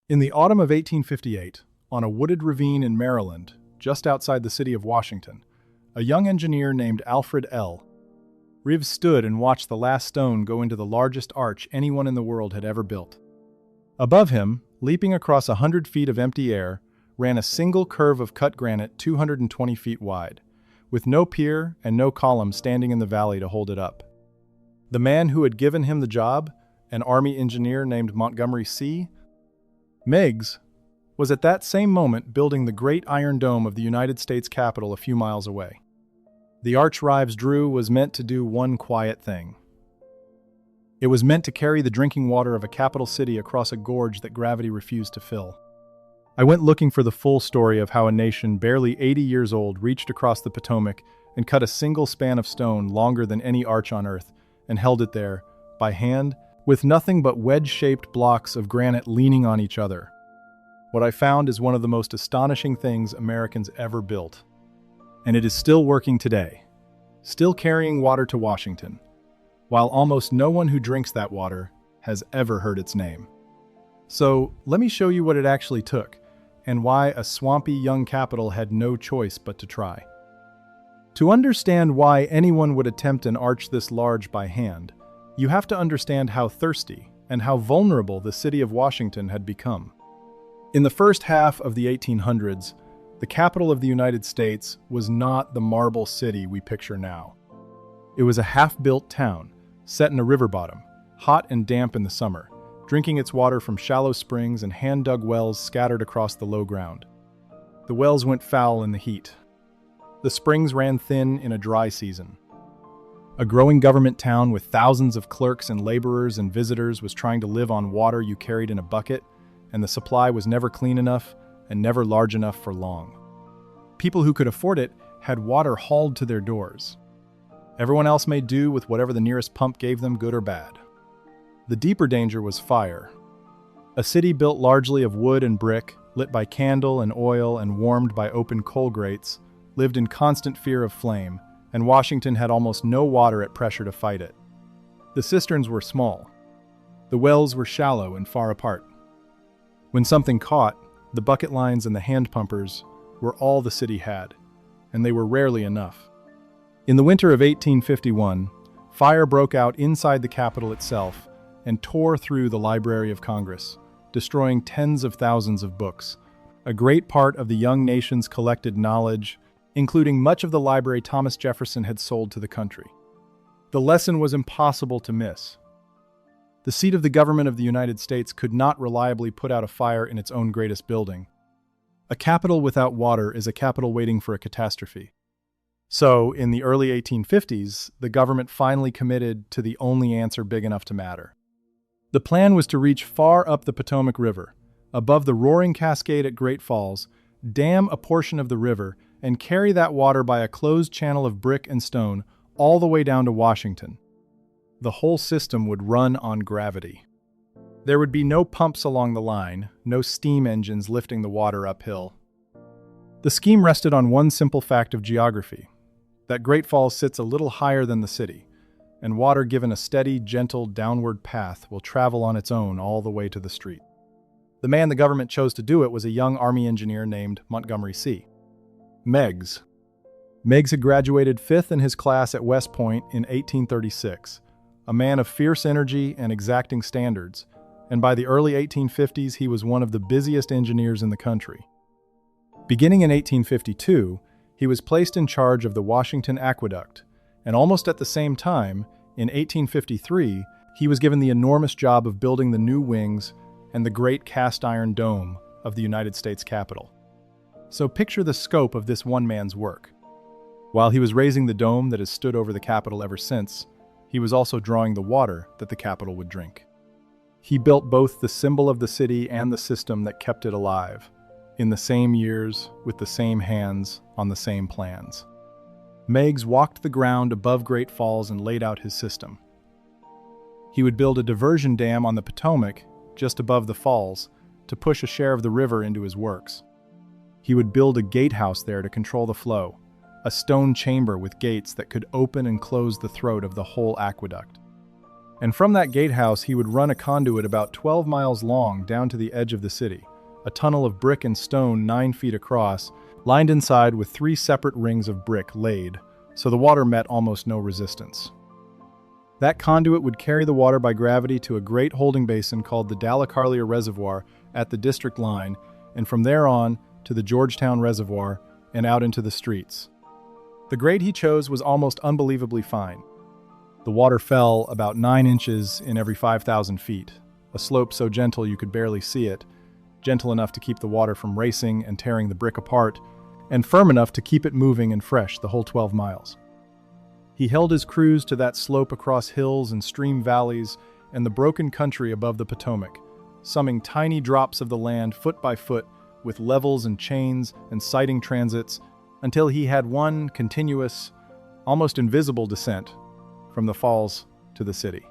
In the autumn of 1858, on a wooded ravine in Maryland, just outside the city of Washington, a young engineer named Alfred L. Reeves stood and watched the last stone go into the largest arch anyone in the world had ever built. Above him, leaping across 100 feet of empty air, ran a single curve of cut granite 220 feet wide, with no pier and no column standing in the valley to hold it up. The man who had given him the job, an Army engineer named Montgomery C. Meigs, was at that same moment building the great iron dome of the United States Capitol a few miles away. The arch Reeves drew was meant to do one quiet thing. It was meant to carry the drinking water of a capital city across a gorge that gravity refused to fill. I went looking for the full story of how a nation barely 80 years old reached across the Potomac and cut a single span of stone longer than any arch on earth and held it there, by hand, with nothing but wedge-shaped blocks of granite leaning on each other. What I found is one of the most astonishing things Americans ever built. And it is still working today, still carrying water to Washington, while almost no one who drinks that water has ever heard its name. So, let me show you what it actually took, and why a swampy young capital had no choice but to try. To understand why anyone would attempt an arch this large by hand, you have to understand how thirsty and how vulnerable the city of Washington had become. In the first half of the 1800s, the capital of the United States was not the marble city we picture now. It was a half-built town, set in a river bottom, hot and damp in the summer, drinking its water from shallow springs and hand-dug wells scattered across the low ground. The wells went foul in the heat. The springs ran thin in a dry season. A growing government town with thousands of clerks and laborers and visitors was trying to live on water you carried in a bucket, and the supply was never clean enough and never large enough for long. People who could afford it had water hauled to their doors. Everyone else made do with whatever the nearest pump gave them, good or bad. The deeper danger was fire. A city built largely of wood and brick, lit by candle and oil and warmed by open coal grates, lived in constant fear of flame, and Washington had almost no water at pressure to fight it. The cisterns were small. The wells were shallow and far apart. When something caught, the bucket lines and the hand pumpers were all the city had, and they were rarely enough. In the winter of 1851, fire broke out inside the Capitol itself and tore through the Library of Congress, destroying tens of thousands of books, a great part of the young nation's collected knowledge, including much of the library Thomas Jefferson had sold to the country. The lesson was impossible to miss. The seat of the government of the United States could not reliably put out a fire in its own greatest building. A capital without water is a capital waiting for a catastrophe. So, in the early 1850s, the government finally committed to the only answer big enough to matter. The plan was to reach far up the Potomac River, above the roaring cascade at Great Falls, dam a portion of the river, and carry that water by a closed channel of brick and stone all the way down to Washington. The whole system would run on gravity. There would be no pumps along the line, no steam engines lifting the water uphill. The scheme rested on one simple fact of geography, that Great Falls sits a little higher than the city, and water given a steady, gentle, downward path will travel on its own all the way to the street. The man the government chose to do it was a young Army engineer named Montgomery C. Meigs. Meigs had graduated fifth in his class at West Point in 1836, a man of fierce energy and exacting standards, and by the early 1850s he was one of the busiest engineers in the country. Beginning in 1852, he was placed in charge of the Washington aqueduct, and almost at the same time, in 1853, he was given the enormous job of building the new wings and the great cast-iron dome of the United States Capitol. So picture the scope of this one man's work. While he was raising the dome that has stood over the Capitol ever since, he was also drawing the water that the Capitol would drink. He built both the symbol of the city and the system that kept it alive, in the same years, with the same hands, on the same plans. Meigs walked the ground above Great Falls and laid out his system. He would build a diversion dam on the Potomac, just above the falls, to push a share of the river into his works. He would build a gatehouse there to control the flow, a stone chamber with gates that could open and close the throat of the whole aqueduct. And from that gatehouse he would run a conduit about 12 miles long down to the edge of the city, a tunnel of brick and stone 9 feet across, lined inside with 3 separate rings of brick laid, so the water met almost no resistance. That conduit would carry the water by gravity to a great holding basin called the Dalecarlia Reservoir at the district line, and from there on to the Georgetown Reservoir and out into the streets. The grade he chose was almost unbelievably fine. The water fell about 9 inches in every 5,000 feet, a slope so gentle you could barely see it, gentle enough to keep the water from racing and tearing the brick apart, and firm enough to keep it moving and fresh the whole 12 miles. He held his crews to that slope across hills and stream valleys and the broken country above the Potomac, summing tiny drops of the land foot by foot with levels and chains and sighting transits until he had one continuous, almost invisible descent from the falls to the city.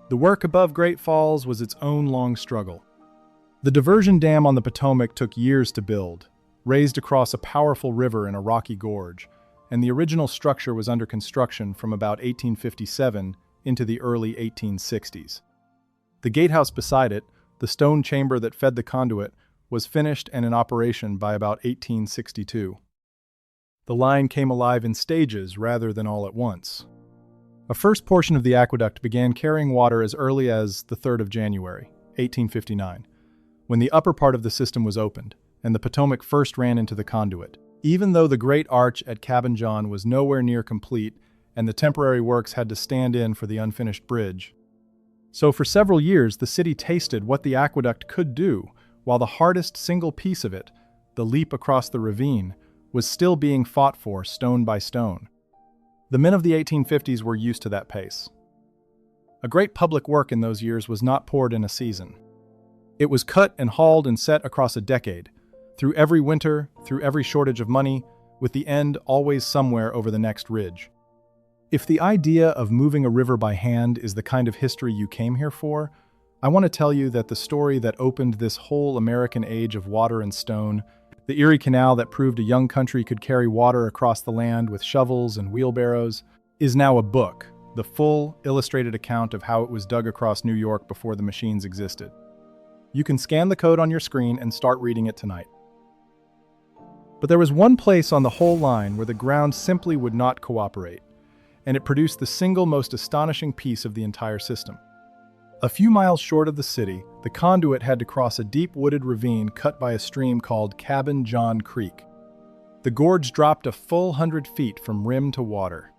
The work above Great Falls was its own long struggle. The diversion dam on the Potomac took years to build, raised across a powerful river in a rocky gorge, and the original structure was under construction from about 1857 into the early 1860s. The gatehouse beside it, the stone chamber that fed the conduit, was finished and in operation by about 1862. The line came alive in stages rather than all at once. A first portion of the aqueduct began carrying water as early as the 3rd of January, 1859, when the upper part of the system was opened, and the Potomac first ran into the conduit. Even though the Great Arch at Cabin John was nowhere near complete and the temporary works had to stand in for the unfinished bridge. So for several years the city tasted what the aqueduct could do, while the hardest single piece of it, the leap across the ravine, was still being fought for stone by stone. The men of the 1850s were used to that pace. A great public work in those years was not poured in a season. It was cut and hauled and set across a decade, through every winter, through every shortage of money, with the end always somewhere over the next ridge. If the idea of moving a river by hand is the kind of history you came here for, I want to tell you that the story that opened this whole American age of water and stone, the Erie Canal that proved a young country could carry water across the land with shovels and wheelbarrows, is now a book, the full, illustrated account of how it was dug across New York before the machines existed. You can scan the code on your screen and start reading it tonight. But there was one place on the whole line where the ground simply would not cooperate, and it produced the single most astonishing piece of the entire system. A few miles short of the city, the conduit had to cross a deep wooded ravine cut by a stream called Cabin John Creek. The gorge dropped a full 100 feet from rim to water.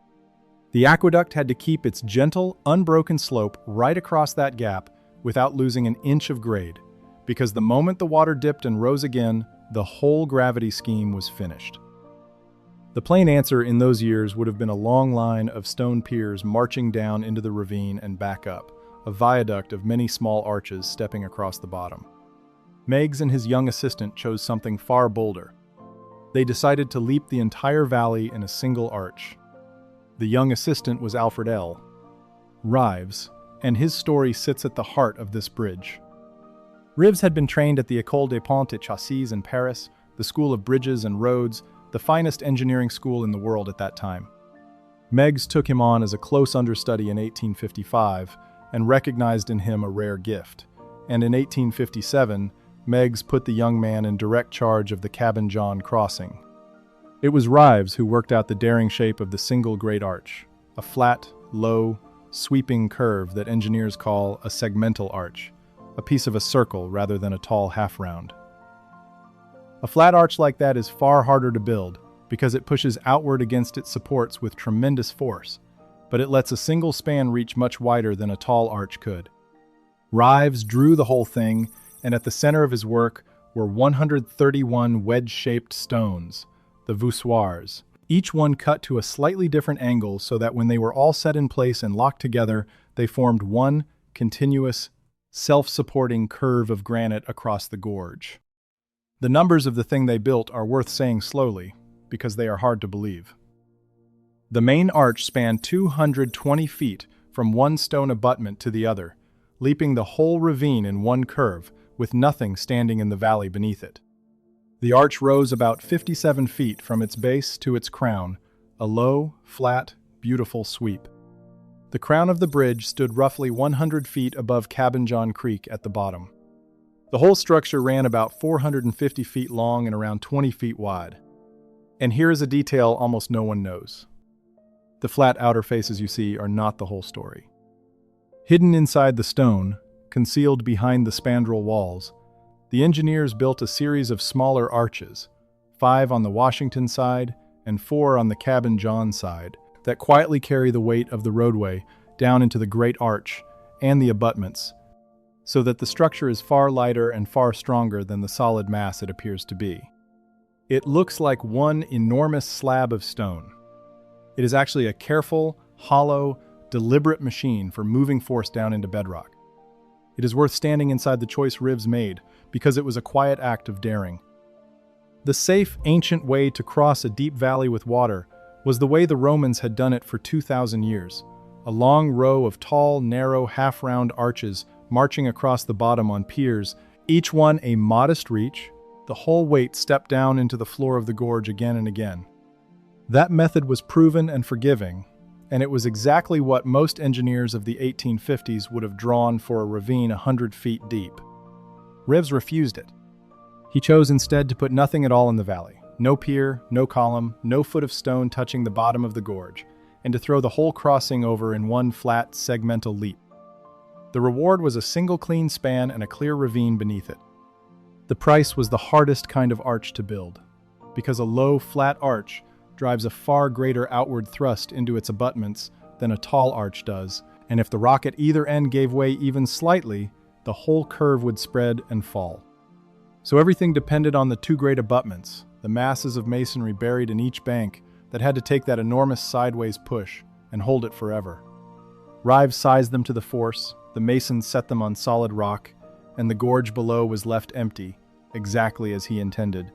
The aqueduct had to keep its gentle, unbroken slope right across that gap without losing an inch of grade, because the moment the water dipped and rose again, the whole gravity scheme was finished. The plain answer in those years would have been a long line of stone piers marching down into the ravine and back up, a viaduct of many small arches stepping across the bottom. Meigs and his young assistant chose something far bolder. They decided to leap the entire valley in a single arch. The young assistant was Alfred L. Rives, and his story sits at the heart of this bridge. Rives had been trained at the École des Ponts et Chaussées in Paris, the School of Bridges and Roads, the finest engineering school in the world at that time. Meigs took him on as a close understudy in 1855 and recognized in him a rare gift, and in 1857, Meigs put the young man in direct charge of the Cabin John crossing. It was Rives who worked out the daring shape of the single great arch, a flat, low, sweeping curve that engineers call a segmental arch, a piece of a circle rather than a tall half-round. A flat arch like that is far harder to build because it pushes outward against its supports with tremendous force, but it lets a single span reach much wider than a tall arch could. Rives drew the whole thing, and at the center of his work were 131 wedge-shaped stones, the voussoirs, each one cut to a slightly different angle so that when they were all set in place and locked together, they formed one continuous, self-supporting curve of granite across the gorge. The numbers of the thing they built are worth saying slowly, because they are hard to believe. The main arch spanned 220 feet from one stone abutment to the other, leaping the whole ravine in one curve, with nothing standing in the valley beneath it. The arch rose about 57 feet from its base to its crown, a low, flat, beautiful sweep. The crown of the bridge stood roughly 100 feet above Cabin John Creek at the bottom. The whole structure ran about 450 feet long and around 20 feet wide. And here is a detail almost no one knows. The flat outer faces you see are not the whole story. Hidden inside the stone, concealed behind the spandrel walls, the engineers built a series of smaller arches, 5 on the Washington side and 4 on the Cabin John side, that quietly carry the weight of the roadway down into the Great Arch and the abutments, so that the structure is far lighter and far stronger than the solid mass it appears to be. It looks like one enormous slab of stone. It is actually a careful, hollow, deliberate machine for moving force down into bedrock. It is worth standing inside the choice ribs made, because it was a quiet act of daring. The safe, ancient way to cross a deep valley with water was the way the Romans had done it for 2,000 years, a long row of tall, narrow, half-round arches marching across the bottom on piers, each one a modest reach, the whole weight stepped down into the floor of the gorge again and again. That method was proven and forgiving, and it was exactly what most engineers of the 1850s would have drawn for a ravine 100 feet deep. Rivs refused it. He chose instead to put nothing at all in the valley. No pier, no column, no foot of stone touching the bottom of the gorge, and to throw the whole crossing over in one flat, segmental leap. The reward was a single clean span and a clear ravine beneath it. The price was the hardest kind of arch to build, because a low, flat arch drives a far greater outward thrust into its abutments than a tall arch does, and if the rock at either end gave way even slightly, the whole curve would spread and fall. So everything depended on the 2 great abutments, the masses of masonry buried in each bank that had to take that enormous sideways push and hold it forever. Rives sized them to the force, the masons set them on solid rock, and the gorge below was left empty, exactly as he intended.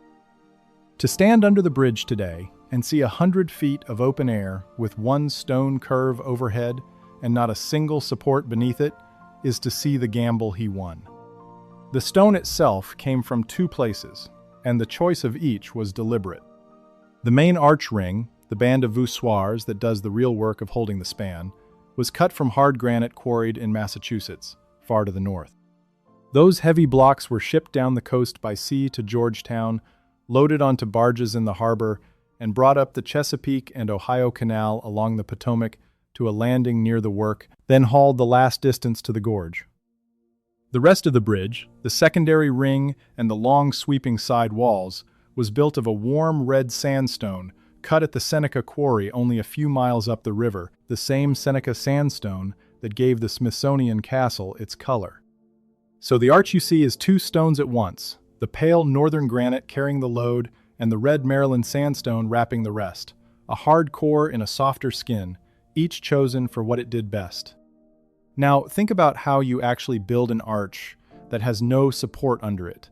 To stand under the bridge today and see 100 feet of open air with one stone curve overhead and not a single support beneath it is to see the gamble he won. The stone itself came from 2 places, and the choice of each was deliberate. The main arch ring, the band of voussoirs that does the real work of holding the span, was cut from hard granite quarried in Massachusetts, far to the north. Those heavy blocks were shipped down the coast by sea to Georgetown, loaded onto barges in the harbor, and brought up the Chesapeake and Ohio Canal along the Potomac to a landing near the work, then hauled the last distance to the gorge. The rest of the bridge, the secondary ring and the long sweeping side walls, was built of a warm red sandstone cut at the Seneca Quarry only a few miles up the river, the same Seneca sandstone that gave the Smithsonian Castle its color. So the arch you see is 2 stones at once, the pale northern granite carrying the load and the red Maryland sandstone wrapping the rest, a hard core in a softer skin, each chosen for what it did best. Now, think about how you actually build an arch that has no support under it.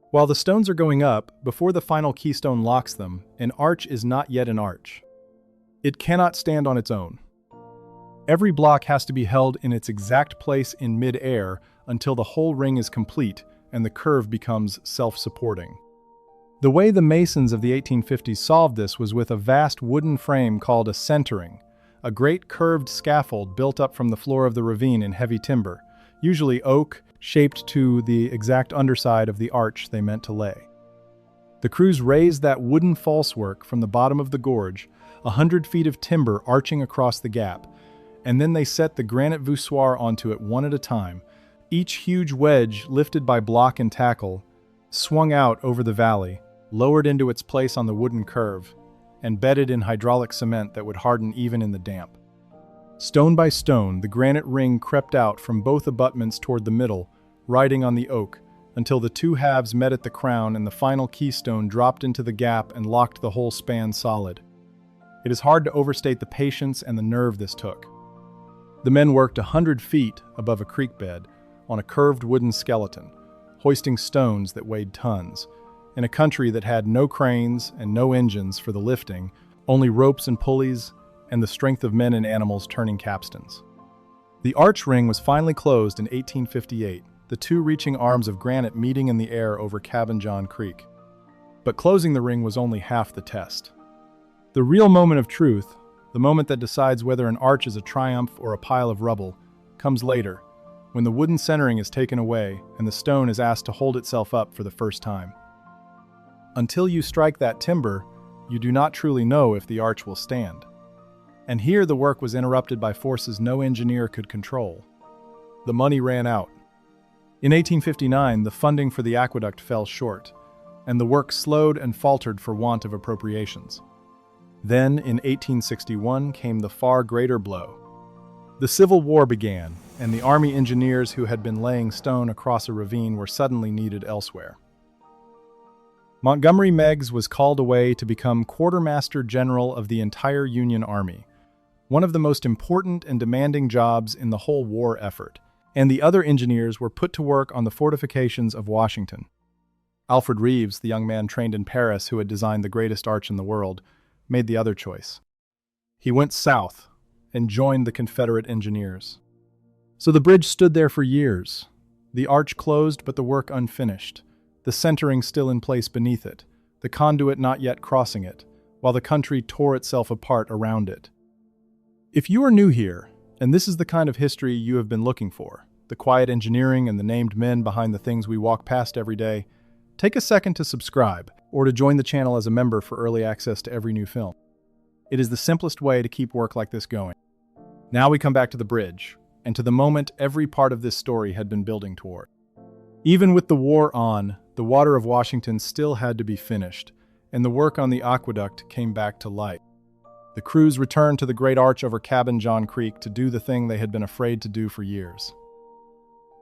While the stones are going up, before the final keystone locks them, an arch is not yet an arch. It cannot stand on its own. Every block has to be held in its exact place in mid-air until the whole ring is complete and the curve becomes self-supporting. The way the masons of the 1850s solved this was with a vast wooden frame called a centering, a great curved scaffold built up from the floor of the ravine in heavy timber, usually oak, shaped to the exact underside of the arch they meant to lay. The crews raised that wooden falsework from the bottom of the gorge, 100 feet of timber arching across the gap, and then they set the granite voussoir onto it one at a time. Each huge wedge, lifted by block and tackle, swung out over the valley, lowered into its place on the wooden curve, and bedded in hydraulic cement that would harden even in the damp. Stone by stone, the granite ring crept out from both abutments toward the middle, riding on the oak, until the 2 halves met at the crown and the final keystone dropped into the gap and locked the whole span solid. It is hard to overstate the patience and the nerve this took. The men worked 100 feet above a creek bed on a curved wooden skeleton, hoisting stones that weighed tons, in a country that had no cranes and no engines for the lifting, only ropes and pulleys, and the strength of men and animals turning capstans. The arch ring was finally closed in 1858, the 2 reaching arms of granite meeting in the air over Cabin John Creek. But closing the ring was only half the test. The real moment of truth The moment that decides whether an arch is a triumph or a pile of rubble comes later, when the wooden centering is taken away and the stone is asked to hold itself up for the first time. Until you strike that timber, you do not truly know if the arch will stand. And here the work was interrupted by forces no engineer could control. The money ran out. In 1859, the funding for the aqueduct fell short, and the work slowed and faltered for want of appropriations. Then, in 1861, came the far greater blow. The Civil War began, and the Army engineers who had been laying stone across a ravine were suddenly needed elsewhere. Montgomery Meigs was called away to become Quartermaster General of the entire Union Army, one of the most important and demanding jobs in the whole war effort, and the other engineers were put to work on the fortifications of Washington. Alfred Reeves, the young man trained in Paris who had designed the greatest arch in the world, made the other choice. He went south and joined the Confederate engineers. So the bridge stood there for years, the arch closed but the work unfinished, the centering still in place beneath it, the conduit not yet crossing it, while the country tore itself apart around it. If you are new here, and this is the kind of history you have been looking for, the quiet engineering and the named men behind the things we walk past every day, take a second to subscribe or to join the channel as a member for early access to every new film. It is the simplest way to keep work like this going. Now we come back to the bridge, and to the moment every part of this story had been building toward. Even with the war on, the water of Washington still had to be finished, and the work on the aqueduct came back to life. The crews returned to the great arch over Cabin John Creek to do the thing they had been afraid to do for years.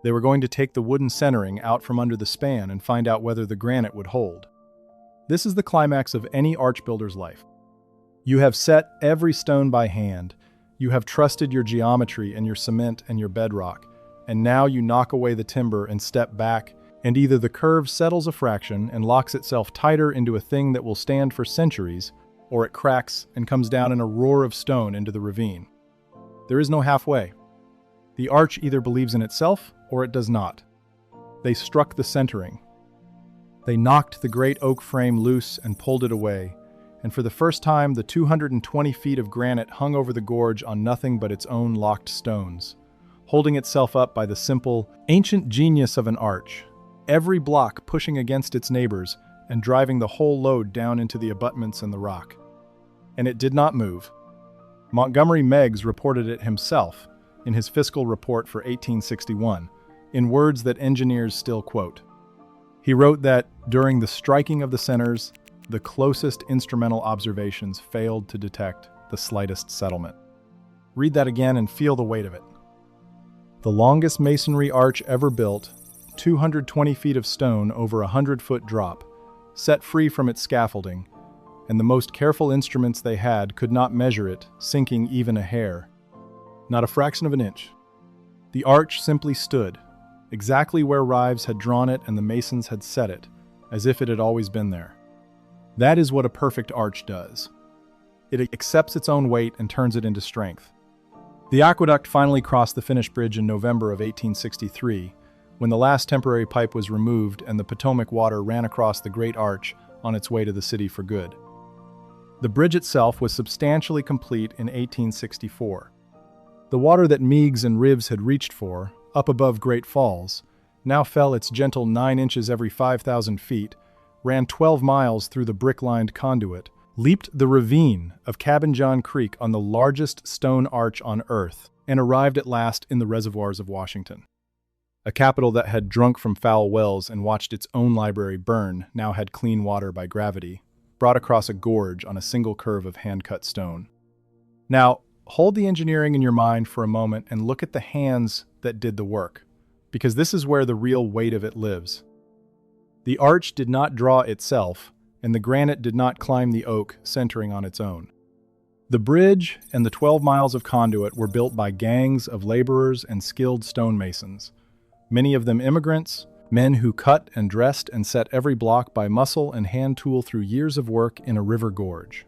They were going to take the wooden centering out from under the span and find out whether the granite would hold. This is the climax of any arch builder's life. You have set every stone by hand, you have trusted your geometry and your cement and your bedrock, and now you knock away the timber and step back, and either the curve settles a fraction and locks itself tighter into a thing that will stand for centuries, or it cracks and comes down in a roar of stone into the ravine. There is no halfway. The arch either believes in itself or it does not. They struck the centering. They knocked the great oak frame loose and pulled it away, and for the first time the 220 feet of granite hung over the gorge on nothing but its own locked stones, holding itself up by the simple, ancient genius of an arch, every block pushing against its neighbors and driving the whole load down into the abutments and the rock. And it did not move. Montgomery Meigs reported it himself in his fiscal report for 1861, in words that engineers still quote. He wrote that, during the striking of the centers, the closest instrumental observations failed to detect the slightest settlement. Read that again and feel the weight of it. The longest masonry arch ever built, 220 feet of stone over a 100-foot drop, set free from its scaffolding, and the most careful instruments they had could not measure it, sinking even a hair. Not a fraction of an inch. The arch simply stood, exactly where Reeves had drawn it and the masons had set it, as if it had always been there. That is what a perfect arch does. It accepts its own weight and turns it into strength. The aqueduct finally crossed the finished bridge in November of 1863, when the last temporary pipe was removed and the Potomac water ran across the great arch on its way to the city for good. The bridge itself was substantially complete in 1864. The water that Meigs and Reeves had reached for, up above Great Falls, now fell its gentle 9 inches every 5,000 feet, ran 12 miles through the brick-lined conduit, leaped the ravine of Cabin John Creek on the largest stone arch on Earth, and arrived at last in the reservoirs of Washington. A capital that had drunk from foul wells and watched its own library burn now had clean water by gravity, brought across a gorge on a single curve of hand-cut stone. Now, hold the engineering in your mind for a moment and look at the hands that did the work, because this is where the real weight of it lives. The arch did not draw itself, and the granite did not climb the oak centering on its own. The bridge and the 12 miles of conduit were built by gangs of laborers and skilled stonemasons, many of them immigrants, men who cut and dressed and set every block by muscle and hand tool through years of work in a river gorge.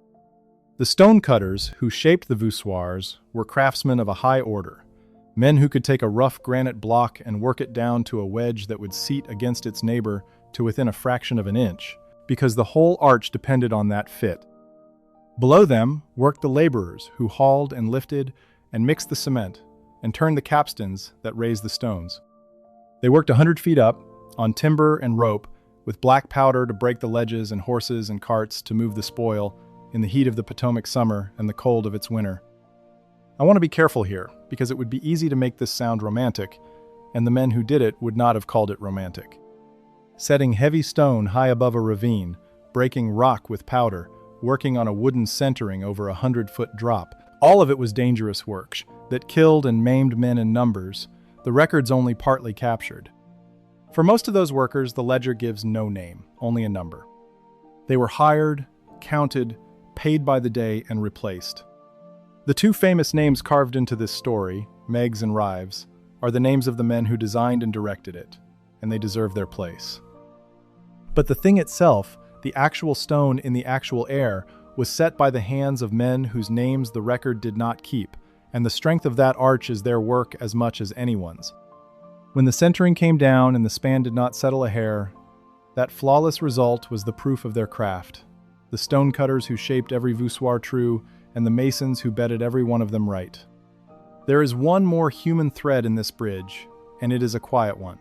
The stonecutters who shaped the voussoirs were craftsmen of a high order, men who could take a rough granite block and work it down to a wedge that would seat against its neighbor to within a fraction of an inch, because the whole arch depended on that fit. Below them worked the laborers who hauled and lifted and mixed the cement and turned the capstans that raised the stones. They worked 100 feet up, on timber and rope, with black powder to break the ledges and horses and carts to move the spoil in the heat of the Potomac summer and the cold of its winter. I want to be careful here, because it would be easy to make this sound romantic, and the men who did it would not have called it romantic. Setting heavy stone high above a ravine, breaking rock with powder, working on a wooden centering over a 100-foot drop, all of it was dangerous work that killed and maimed men in numbers, the records only partly captured. For most of those workers, the ledger gives no name, only a number. They were hired, counted, paid by the day, and replaced. The two famous names carved into this story, Meigs and Rives, are the names of the men who designed and directed it, and they deserve their place. But the thing itself, the actual stone in the actual air, was set by the hands of men whose names the record did not keep, and the strength of that arch is their work as much as anyone's. When the centering came down and the span did not settle a hair, that flawless result was the proof of their craft. The stonecutters who shaped every voussoir true, and the masons who bedded every one of them right. There is one more human thread in this bridge, and it is a quiet one.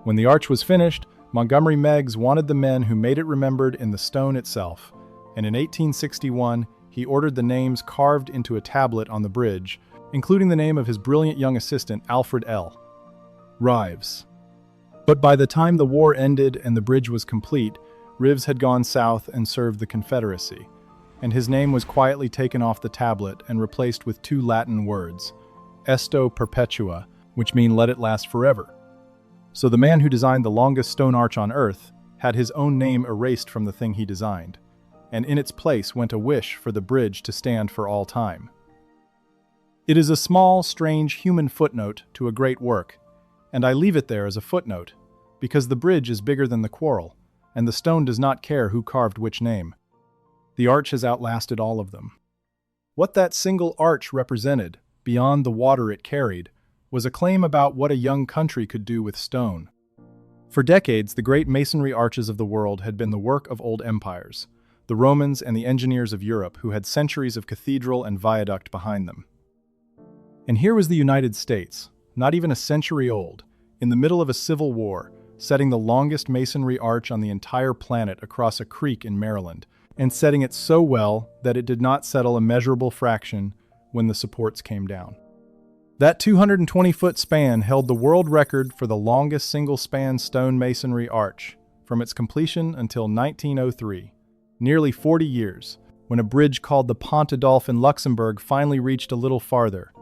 When the arch was finished, Montgomery Meigs wanted the men who made it remembered in the stone itself, and in 1861 he ordered the names carved into a tablet on the bridge, including the name of his brilliant young assistant, Alfred L. Rives. But by the time the war ended and the bridge was complete, Rives had gone south and served the Confederacy, and his name was quietly taken off the tablet and replaced with two Latin words, Esto Perpetua, which mean let it last forever. So the man who designed the longest stone arch on earth had his own name erased from the thing he designed, and in its place went a wish for the bridge to stand for all time. It is a small, strange human footnote to a great work, and I leave it there as a footnote, because the bridge is bigger than the quarrel, and the stone does not care who carved which name. The arch has outlasted all of them. What that single arch represented, beyond the water it carried, was a claim about what a young country could do with stone. For decades, the great masonry arches of the world had been the work of old empires, the Romans and the engineers of Europe who had centuries of cathedral and viaduct behind them. And here was the United States, not even a century old, in the middle of a civil war, setting the longest masonry arch on the entire planet across a creek in Maryland, and setting it so well that it did not settle a measurable fraction when the supports came down. That 220-foot span held the world record for the longest single-span stone masonry arch, from its completion until 1903, nearly 40 years, when a bridge called the Pont Adolphe in Luxembourg finally reached a little farther.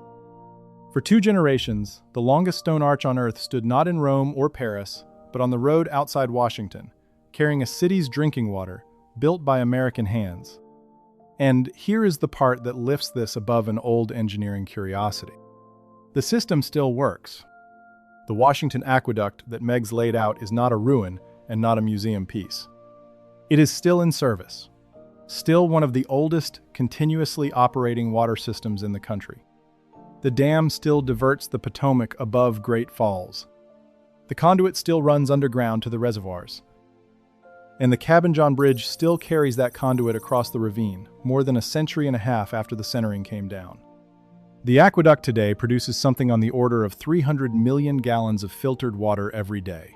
For 2 generations, the longest stone arch on Earth stood not in Rome or Paris, but on the road outside Washington, carrying a city's drinking water, built by American hands. And here is the part that lifts this above an old engineering curiosity. The system still works. The Washington aqueduct that Meigs laid out is not a ruin and not a museum piece. It is still in service, still one of the oldest continuously operating water systems in the country. The dam still diverts the Potomac above Great Falls. The conduit still runs underground to the reservoirs. And the Cabin John Bridge still carries that conduit across the ravine, more than a century and a half after the centering came down. The aqueduct today produces something on the order of 300 million gallons of filtered water every day,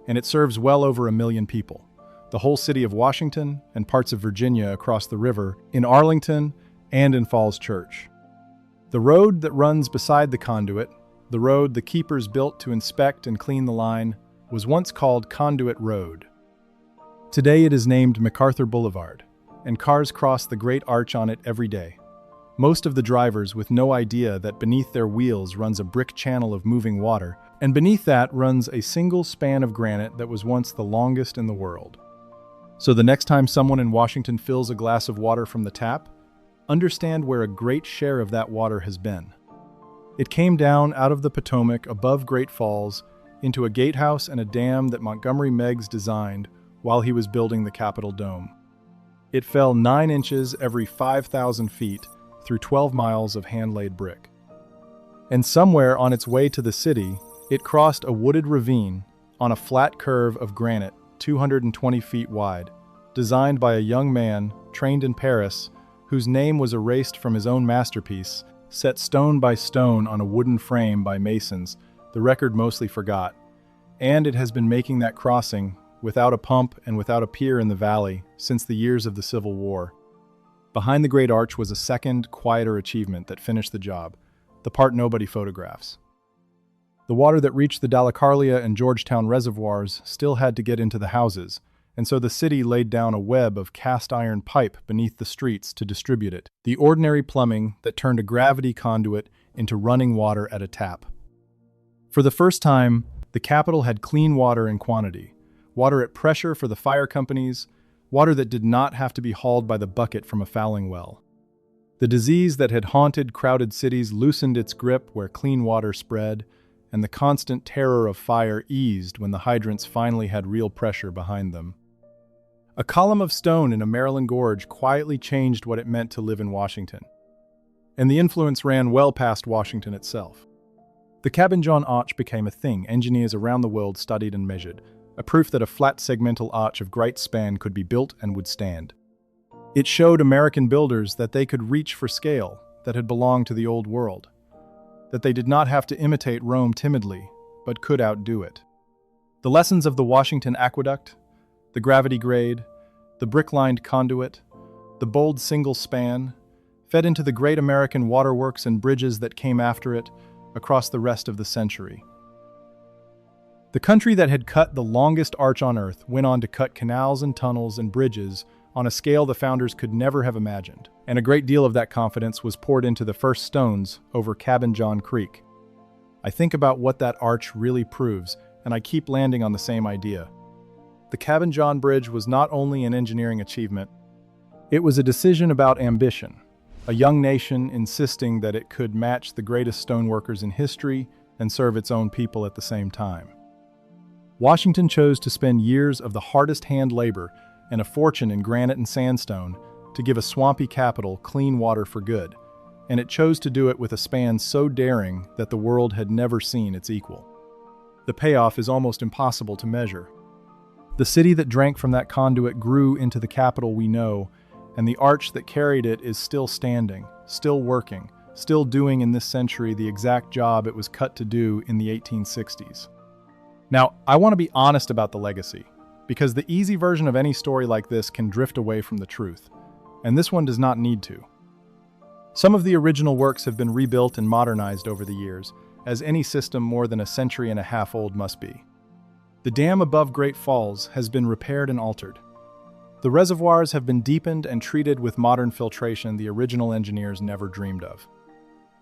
and it serves well over 1 million people, the whole city of Washington and parts of Virginia across the river, in Arlington and in Falls Church. The road that runs beside the conduit, the road the keepers built to inspect and clean the line, was once called Conduit Road. Today it is named MacArthur Boulevard, and cars cross the great arch on it every day. Most of the drivers with no idea that beneath their wheels runs a brick channel of moving water, and beneath that runs a single span of granite that was once the longest in the world. So the next time someone in Washington fills a glass of water from the tap, understand where a great share of that water has been. It came down out of the Potomac above Great Falls into a gatehouse and a dam that Montgomery Meigs designed while he was building the Capitol Dome. It fell 9 inches every 5,000 feet through 12 miles of hand-laid brick. And somewhere on its way to the city, it crossed a wooded ravine on a flat curve of granite 220 feet wide, designed by a young man trained in Paris whose name was erased from his own masterpiece, set stone by stone on a wooden frame by masons, the record mostly forgot. And it has been making that crossing, without a pump and without a pier in the valley, since the years of the Civil War. Behind the Great Arch was a second, quieter achievement that finished the job, the part nobody photographs. The water that reached the Dalecarlia and Georgetown reservoirs still had to get into the houses, and so the city laid down a web of cast iron pipe beneath the streets to distribute it, the ordinary plumbing that turned a gravity conduit into running water at a tap. For the first time, the capital had clean water in quantity, water at pressure for the fire companies, water that did not have to be hauled by the bucket from a fouling well. The disease that had haunted crowded cities loosened its grip where clean water spread, and the constant terror of fire eased when the hydrants finally had real pressure behind them. A column of stone in a Maryland gorge quietly changed what it meant to live in Washington. And the influence ran well past Washington itself. The Cabin John arch became a thing engineers around the world studied and measured, a proof that a flat segmental arch of great span could be built and would stand. It showed American builders that they could reach for scale that had belonged to the old world, that they did not have to imitate Rome timidly, but could outdo it. The lessons of the Washington aqueduct, the gravity grade, the brick-lined conduit, the bold single span, fed into the great American waterworks and bridges that came after it across the rest of the century. The country that had cut the longest arch on Earth went on to cut canals and tunnels and bridges on a scale the founders could never have imagined, and a great deal of that confidence was poured into the first stones over Cabin John Creek. I think about what that arch really proves, and I keep landing on the same idea. The Cabin John Bridge was not only an engineering achievement, it was a decision about ambition, a young nation insisting that it could match the greatest stoneworkers in history and serve its own people at the same time. Washington chose to spend years of the hardest hand labor and a fortune in granite and sandstone to give a swampy capital clean water for good, and it chose to do it with a span so daring that the world had never seen its equal. The payoff is almost impossible to measure. The city that drank from that conduit grew into the capital we know, and the arch that carried it is still standing, still working, still doing in this century the exact job it was cut to do in the 1860s. Now, I want to be honest about the legacy, because the easy version of any story like this can drift away from the truth, and this one does not need to. Some of the original works have been rebuilt and modernized over the years, as any system more than a century and a half old must be. The dam above Great Falls has been repaired and altered. The reservoirs have been deepened and treated with modern filtration the original engineers never dreamed of.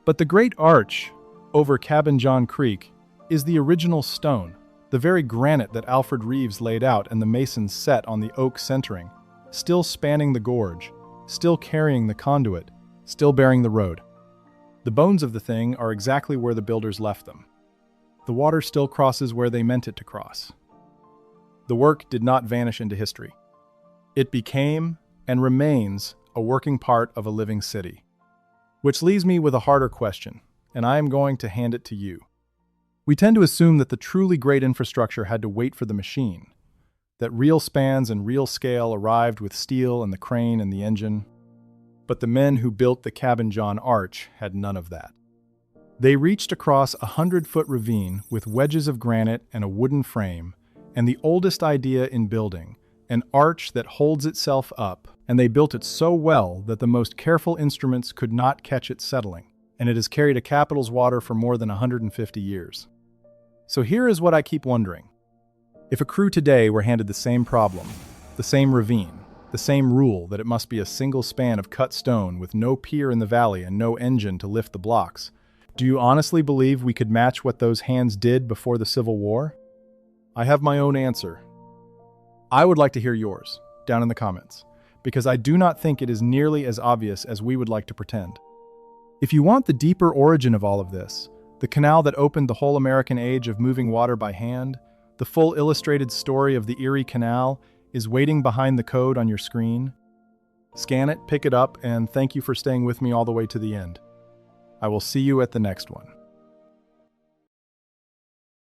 But the Great Arch over Cabin John Creek is the original stone, the very granite that Alfred Reeves laid out and the masons set on the oak centering, still spanning the gorge, still carrying the conduit, still bearing the road. The bones of the thing are exactly where the builders left them. The water still crosses where they meant it to cross. The work did not vanish into history. It became and remains a working part of a living city. Which leaves me with a harder question, and I am going to hand it to you. We tend to assume that the truly great infrastructure had to wait for the machine, that real spans and real scale arrived with steel and the crane and the engine. But the men who built the Cabin John Arch had none of that. They reached across a 100-foot ravine with wedges of granite and a wooden frame, and the oldest idea in building, an arch that holds itself up, and they built it so well that the most careful instruments could not catch it settling, and it has carried a capital's water for more than 150 years. So here is what I keep wondering. If a crew today were handed the same problem, the same ravine, the same rule that it must be a single span of cut stone with no pier in the valley and no engine to lift the blocks, do you honestly believe we could match what those hands did before the Civil War? I have my own answer. I would like to hear yours, down in the comments, because I do not think it is nearly as obvious as we would like to pretend. If you want the deeper origin of all of this, the canal that opened the whole American age of moving water by hand, the full illustrated story of the Erie Canal, is waiting behind the code on your screen. Scan it, pick it up, and thank you for staying with me all the way to the end. I will see you at the next one.